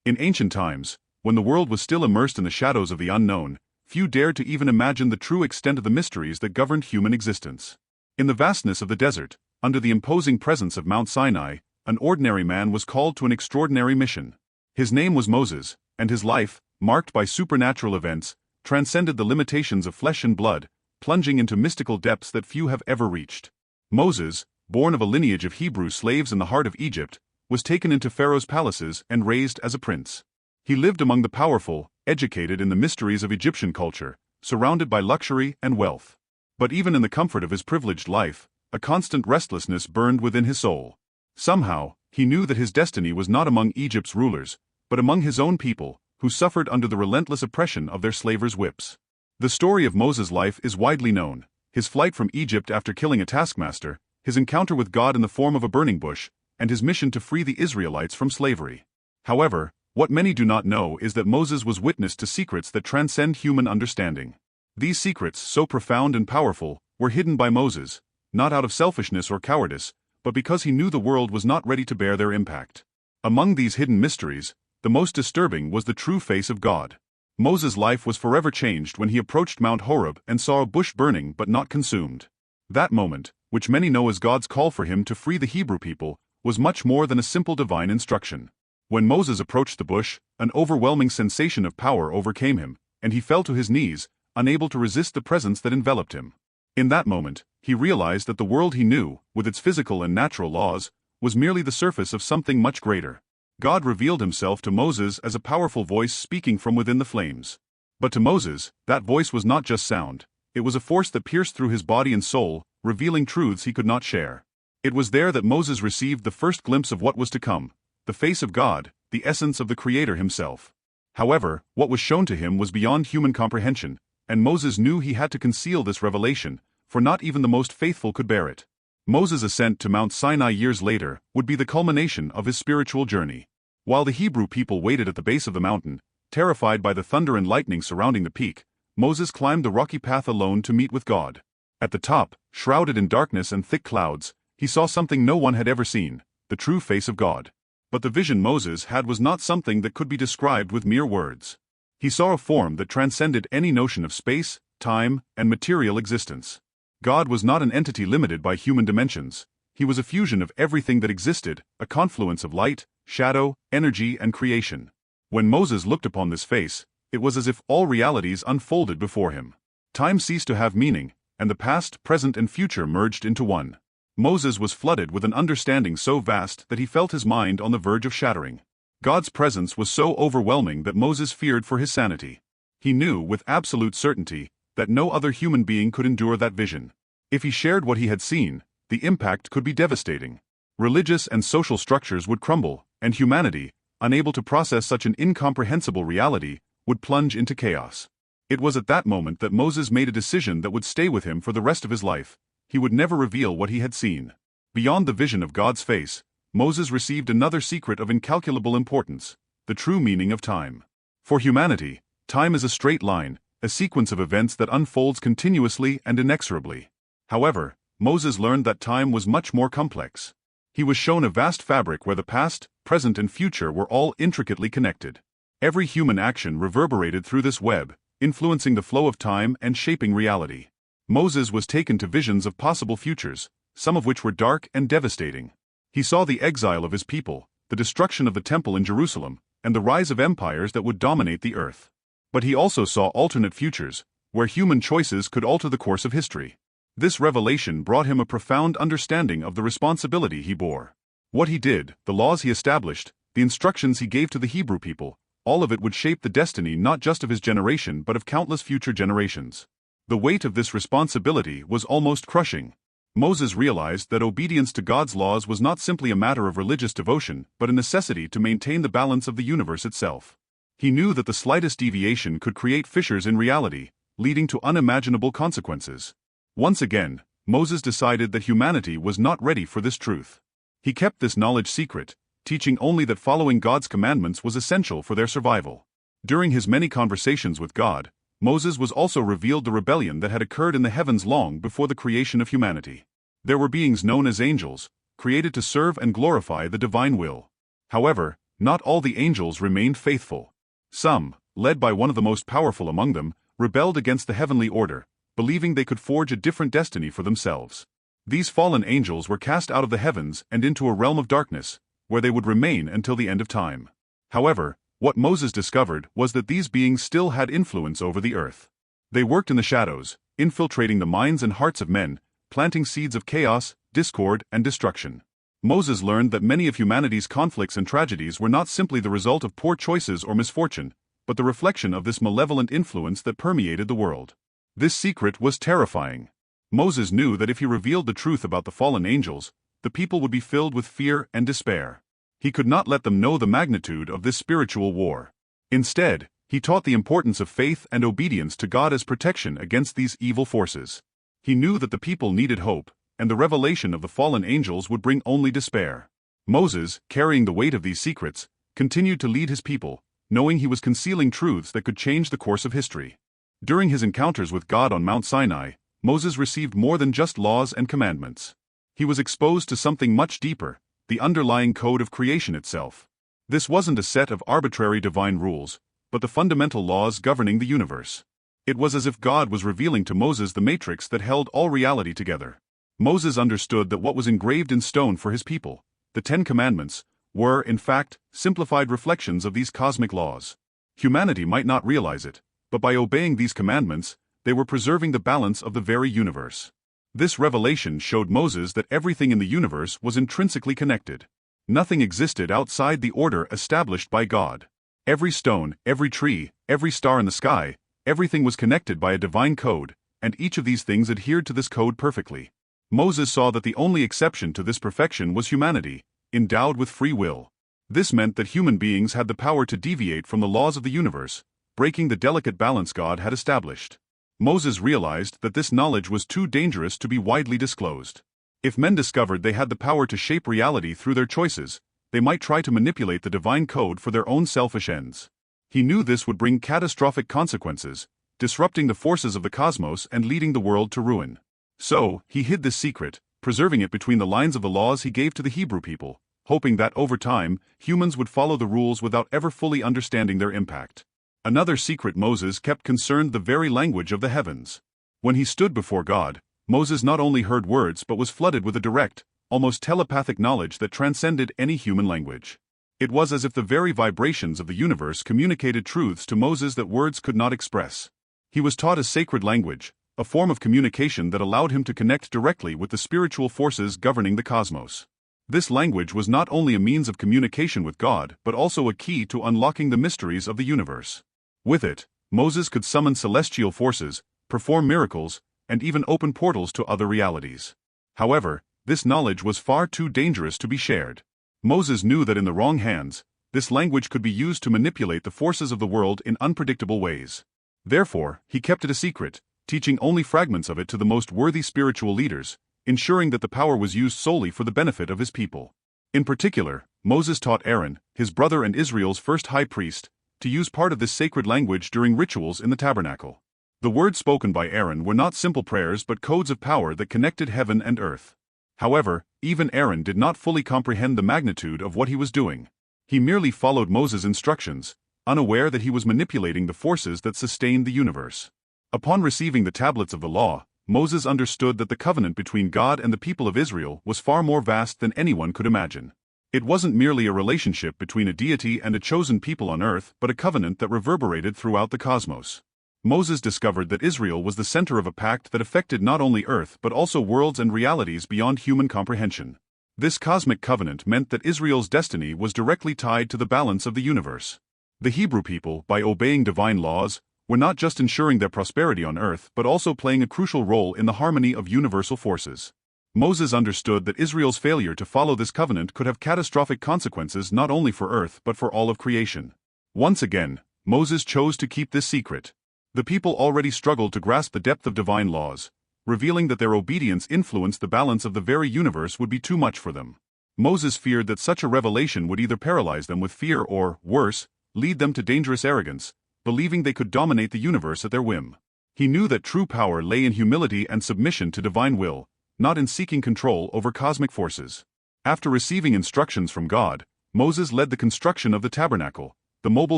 In ancient times, when the world was still immersed in the shadows of the unknown, few dared to even imagine the true extent of the mysteries that governed human existence. In the vastness of the desert, under the imposing presence of Mount Sinai, an ordinary man was called to an extraordinary mission. His name was Moses, and his life, marked by supernatural events, transcended the limitations of flesh and blood, plunging into mystical depths that few have ever reached. Moses, born of a lineage of Hebrew slaves in the heart of Egypt, was taken into Pharaoh's palaces and raised as a prince. He lived among the powerful, educated in the mysteries of Egyptian culture, surrounded by luxury and wealth. But even in the comfort of his privileged life, a constant restlessness burned within his soul. Somehow, he knew that his destiny was not among Egypt's rulers, but among his own people, who suffered under the relentless oppression of their slavers' whips. The story of Moses' life is widely known: his flight from Egypt after killing a taskmaster, his encounter with God in the form of a burning bush, and his mission to free the Israelites from slavery. However, what many do not know is that Moses was witness to secrets that transcend human understanding. These secrets, so profound and powerful, were hidden by Moses, not out of selfishness or cowardice, but because he knew the world was not ready to bear their impact. Among these hidden mysteries, the most disturbing was the true face of God. Moses' life was forever changed when he approached Mount Horeb and saw a bush burning but not consumed. That moment, which many know as God's call for him to free the Hebrew people, was much more than a simple divine instruction. When Moses approached the bush, an overwhelming sensation of power overcame him, and he fell to his knees, unable to resist the presence that enveloped him. In that moment, he realized that the world he knew, with its physical and natural laws, was merely the surface of something much greater. God revealed himself to Moses as a powerful voice speaking from within the flames. But to Moses, that voice was not just sound. It was a force that pierced through his body and soul, revealing truths he could not share. It was there that Moses received the first glimpse of what was to come: the face of God, the essence of the Creator himself. However, what was shown to him was beyond human comprehension, and Moses knew he had to conceal this revelation, for not even the most faithful could bear it. Moses' ascent to Mount Sinai years later would be the culmination of his spiritual journey. While the Hebrew people waited at the base of the mountain, terrified by the thunder and lightning surrounding the peak, Moses climbed the rocky path alone to meet with God. At the top, shrouded in darkness and thick clouds, he saw something no one had ever seen: the true face of God. But the vision Moses had was not something that could be described with mere words. He saw a form that transcended any notion of space, time, and material existence. God was not an entity limited by human dimensions. He was a fusion of everything that existed, a confluence of light, shadow, energy, and creation. When Moses looked upon this face, it was as if all realities unfolded before him. Time ceased to have meaning, and the past, present, and future merged into one. Moses was flooded with an understanding so vast that he felt his mind on the verge of shattering. God's presence was so overwhelming that Moses feared for his sanity. He knew, with absolute certainty, that no other human being could endure that vision. If he shared what he had seen, the impact could be devastating. Religious and social structures would crumble, and humanity, unable to process such an incomprehensible reality, would plunge into chaos. It was at that moment that Moses made a decision that would stay with him for the rest of his life. He would never reveal what he had seen. Beyond the vision of God's face, Moses received another secret of incalculable importance: the true meaning of time. For humanity, time is a straight line, a sequence of events that unfolds continuously and inexorably. However, Moses learned that time was much more complex. He was shown a vast fabric where the past, present, and future were all intricately connected. Every human action reverberated through this web, influencing the flow of time and shaping reality. Moses was taken to visions of possible futures, some of which were dark and devastating. He saw the exile of his people, the destruction of the temple in Jerusalem, and the rise of empires that would dominate the earth. But he also saw alternate futures, where human choices could alter the course of history. This revelation brought him a profound understanding of the responsibility he bore. What he did, the laws he established, the instructions he gave to the Hebrew people, all of it would shape the destiny not just of his generation but of countless future generations. The weight of this responsibility was almost crushing. Moses realized that obedience to God's laws was not simply a matter of religious devotion but a necessity to maintain the balance of the universe itself. He knew that the slightest deviation could create fissures in reality, leading to unimaginable consequences. Once again, Moses decided that humanity was not ready for this truth. He kept this knowledge secret, teaching only that following God's commandments was essential for their survival. During his many conversations with God, Moses was also revealed the rebellion that had occurred in the heavens long before the creation of humanity. There were beings known as angels, created to serve and glorify the divine will. However, Not all the angels remained faithful. Some, led by one of the most powerful among them, rebelled against the heavenly order, believing they could forge a different destiny for themselves. These fallen angels were cast out of the heavens and into a realm of darkness, where they would remain until the end of time. However, what Moses discovered was that these beings still had influence over the earth. They worked in the shadows, infiltrating the minds and hearts of men, planting seeds of chaos, discord, and destruction. Moses learned that many of humanity's conflicts and tragedies were not simply the result of poor choices or misfortune, but the reflection of this malevolent influence that permeated the world. This secret was terrifying. Moses knew that if he revealed the truth about the fallen angels, the people would be filled with fear and despair. He could not let them know the magnitude of this spiritual war. Instead, he taught the importance of faith and obedience to God as protection against these evil forces. He knew that the people needed hope, and the revelation of the fallen angels would bring only despair. Moses, carrying the weight of these secrets, continued to lead his people, knowing he was concealing truths that could change the course of history. During his encounters with God on Mount Sinai, Moses received more than just laws and commandments. He was exposed to something much deeper, the underlying code of creation itself. This wasn't a set of arbitrary divine rules, but the fundamental laws governing the universe. It was as if God was revealing to Moses the matrix that held all reality together. Moses understood that what was engraved in stone for his people, the 10 Commandments, were, in fact, simplified reflections of these cosmic laws. Humanity might not realize it, but by obeying these commandments, they were preserving the balance of the very universe. This revelation showed Moses that everything in the universe was intrinsically connected. Nothing existed outside the order established by God. Every stone, every tree, every star in the sky, everything was connected by a divine code, and each of these things adhered to this code perfectly. Moses saw that the only exception to this perfection was humanity, endowed with free will. This meant that human beings had the power to deviate from the laws of the universe, breaking the delicate balance God had established. Moses realized that this knowledge was too dangerous to be widely disclosed. If men discovered they had the power to shape reality through their choices, they might try to manipulate the divine code for their own selfish ends. He knew this would bring catastrophic consequences, disrupting the forces of the cosmos and leading the world to ruin. So, he hid this secret, preserving it between the lines of the laws he gave to the Hebrew people, hoping that over time, humans would follow the rules without ever fully understanding their impact. Another secret Moses kept concerned the very language of the heavens. When he stood before God, Moses not only heard words but was flooded with a direct, almost telepathic knowledge that transcended any human language. It was as if the very vibrations of the universe communicated truths to Moses that words could not express. He was taught a sacred language, a form of communication that allowed him to connect directly with the spiritual forces governing the cosmos. This language was not only a means of communication with God but also a key to unlocking the mysteries of the universe. With it, Moses could summon celestial forces, perform miracles, and even open portals to other realities. However, this knowledge was far too dangerous to be shared. Moses knew that in the wrong hands, this language could be used to manipulate the forces of the world in unpredictable ways. Therefore, he kept it a secret, teaching only fragments of it to the most worthy spiritual leaders, ensuring that the power was used solely for the benefit of his people. In particular, Moses taught Aaron, his brother and Israel's first high priest, to use part of this sacred language during rituals in the tabernacle. The words spoken by Aaron were not simple prayers but codes of power that connected heaven and earth. However, even Aaron did not fully comprehend the magnitude of what he was doing. He merely followed Moses' instructions, unaware that he was manipulating the forces that sustained the universe. Upon receiving the tablets of the law, Moses understood that the covenant between God and the people of Israel was far more vast than anyone could imagine. It wasn't merely a relationship between a deity and a chosen people on earth but a covenant that reverberated throughout the cosmos. Moses discovered that Israel was the center of a pact that affected not only earth but also worlds and realities beyond human comprehension. This cosmic covenant meant that Israel's destiny was directly tied to the balance of the universe. The Hebrew people, by obeying divine laws, were not just ensuring their prosperity on earth but also playing a crucial role in the harmony of universal forces. Moses understood that Israel's failure to follow this covenant could have catastrophic consequences not only for earth but for all of creation. Once again, Moses chose to keep this secret. The people already struggled to grasp the depth of divine laws, revealing that their obedience influenced the balance of the very universe would be too much for them. Moses feared that such a revelation would either paralyze them with fear or, worse, lead them to dangerous arrogance, believing they could dominate the universe at their whim. He knew that true power lay in humility and submission to divine will, not in seeking control over cosmic forces. After receiving instructions from God, Moses led the construction of the tabernacle, the mobile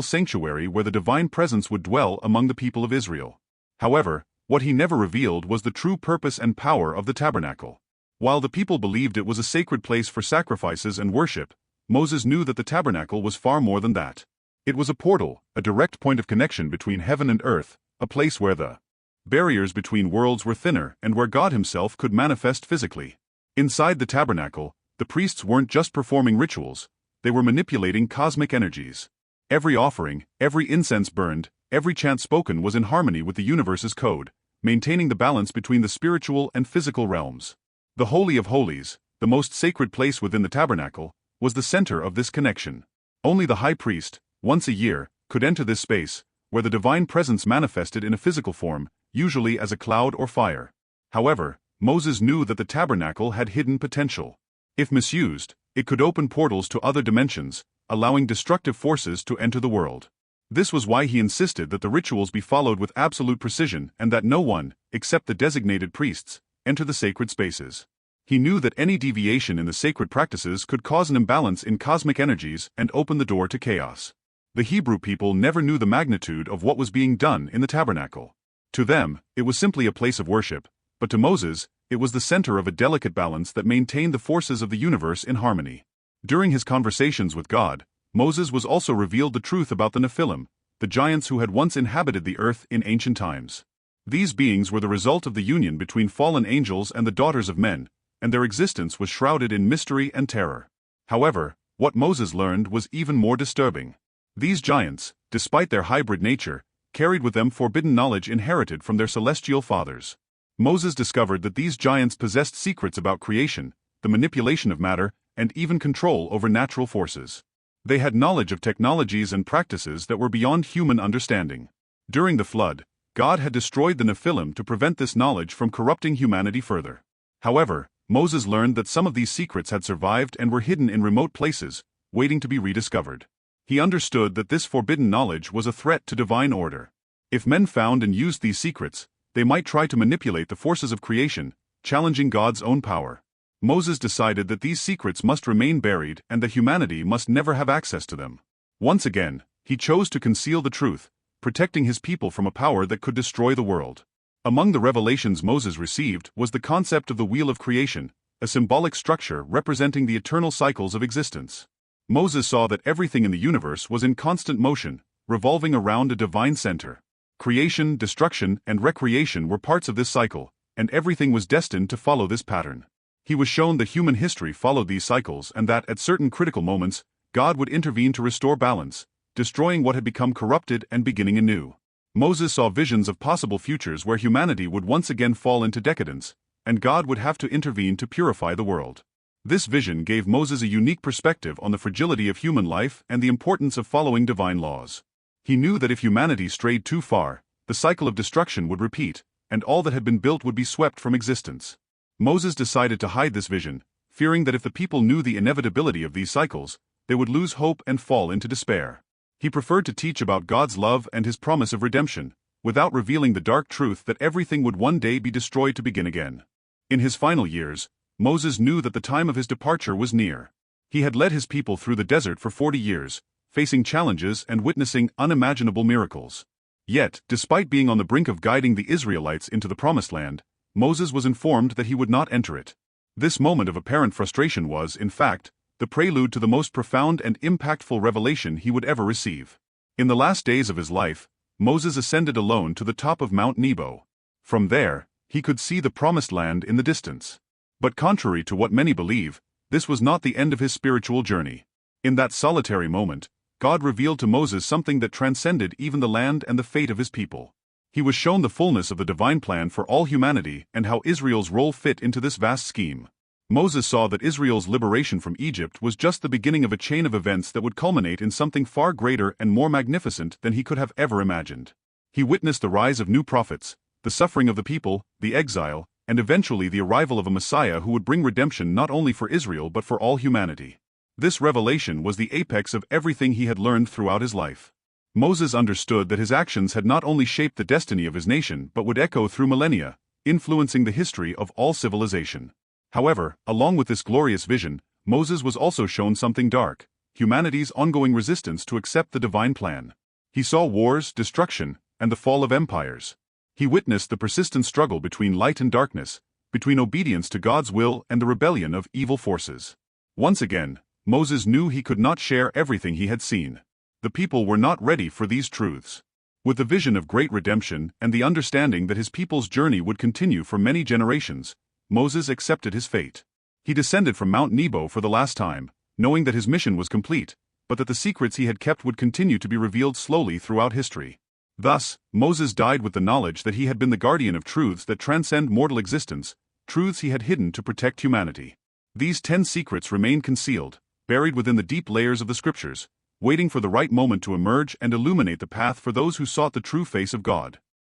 sanctuary where the divine presence would dwell among the people of Israel. However, what he never revealed was the true purpose and power of the tabernacle. While the people believed it was a sacred place for sacrifices and worship, Moses knew that the tabernacle was far more than that. It was a portal, a direct point of connection between heaven and earth, a place where the barriers between worlds were thinner and where God himself could manifest physically. Inside the tabernacle, the priests weren't just performing rituals, they were manipulating cosmic energies. Every offering, every incense burned, every chant spoken was in harmony with the universe's code, maintaining the balance between the spiritual and physical realms. The Holy of Holies, the most sacred place within the tabernacle, was the center of this connection. Only the high priest, once a year, could enter this space, where the divine presence manifested in a physical form, usually as a cloud or fire. However, Moses knew that the tabernacle had hidden potential. If misused, it could open portals to other dimensions, allowing destructive forces to enter the world. This was why he insisted that the rituals be followed with absolute precision and that no one, except the designated priests, enter the sacred spaces. He knew that any deviation in the sacred practices could cause an imbalance in cosmic energies and open the door to chaos. The Hebrew people never knew the magnitude of what was being done in the tabernacle. To them, it was simply a place of worship, but to Moses, it was the center of a delicate balance that maintained the forces of the universe in harmony. During his conversations with God, Moses was also revealed the truth about the Nephilim, the giants who had once inhabited the earth in ancient times. These beings were the result of the union between fallen angels and the daughters of men, and their existence was shrouded in mystery and terror. However, what Moses learned was even more disturbing. These giants, despite their hybrid nature, carried with them forbidden knowledge inherited from their celestial fathers. Moses discovered that these giants possessed secrets about creation, the manipulation of matter, and even control over natural forces. They had knowledge of technologies and practices that were beyond human understanding. During the flood, God had destroyed the Nephilim to prevent this knowledge from corrupting humanity further. However, Moses learned that some of these secrets had survived and were hidden in remote places, waiting to be rediscovered. He understood that this forbidden knowledge was a threat to divine order. If men found and used these secrets, they might try to manipulate the forces of creation, challenging God's own power. Moses decided that these secrets must remain buried and that humanity must never have access to them. Once again, he chose to conceal the truth, protecting his people from a power that could destroy the world. Among the revelations Moses received was the concept of the wheel of creation, a symbolic structure representing the eternal cycles of existence. Moses saw that everything in the universe was in constant motion, revolving around a divine center. Creation, destruction, and recreation were parts of this cycle, and everything was destined to follow this pattern. He was shown that human history followed these cycles and that, at certain critical moments, God would intervene to restore balance, destroying what had become corrupted and beginning anew. Moses saw visions of possible futures where humanity would once again fall into decadence, and God would have to intervene to purify the world. This vision gave Moses a unique perspective on the fragility of human life and the importance of following divine laws. He knew that if humanity strayed too far, the cycle of destruction would repeat, and all that had been built would be swept from existence. Moses decided to hide this vision, fearing that if the people knew the inevitability of these cycles, they would lose hope and fall into despair. He preferred to teach about God's love and his promise of redemption, without revealing the dark truth that everything would one day be destroyed to begin again. In his final years, Moses knew that the time of his departure was near. He had led his people through the desert for 40 years, facing challenges and witnessing unimaginable miracles. Yet, despite being on the brink of guiding the Israelites into the Promised Land, Moses was informed that he would not enter it. This moment of apparent frustration was, in fact, the prelude to the most profound and impactful revelation he would ever receive. In the last days of his life, Moses ascended alone to the top of Mount Nebo. From there, he could see the Promised Land in the distance. But contrary to what many believe, this was not the end of his spiritual journey. In that solitary moment, God revealed to Moses something that transcended even the land and the fate of his people. He was shown the fullness of the divine plan for all humanity and how Israel's role fit into this vast scheme. Moses saw that Israel's liberation from Egypt was just the beginning of a chain of events that would culminate in something far greater and more magnificent than he could have ever imagined. He witnessed the rise of new prophets, the suffering of the people, the exile, and eventually the arrival of a Messiah who would bring redemption not only for Israel but for all humanity. This revelation was the apex of everything he had learned throughout his life. Moses understood that his actions had not only shaped the destiny of his nation but would echo through millennia, influencing the history of all civilization. However, along with this glorious vision, Moses was also shown something dark. humanity's ongoing resistance to accept the divine plan. He saw wars, destruction, and the fall of empires. He witnessed the persistent struggle between light and darkness, between obedience to God's will and the rebellion of evil forces. Once again, Moses knew he could not share everything he had seen. The people were not ready for these truths. With the vision of great redemption and the understanding that his people's journey would continue for many generations, Moses accepted his fate. He descended from Mount Nebo for the last time, knowing that his mission was complete, but that the secrets he had kept would continue to be revealed slowly throughout history. Thus, Moses died with the knowledge that he had been the guardian of truths that transcend mortal existence, truths he had hidden to protect humanity. These 10 secrets remain concealed, buried within the deep layers of the scriptures, waiting for the right moment to emerge and illuminate the path for those who sought the true face of God.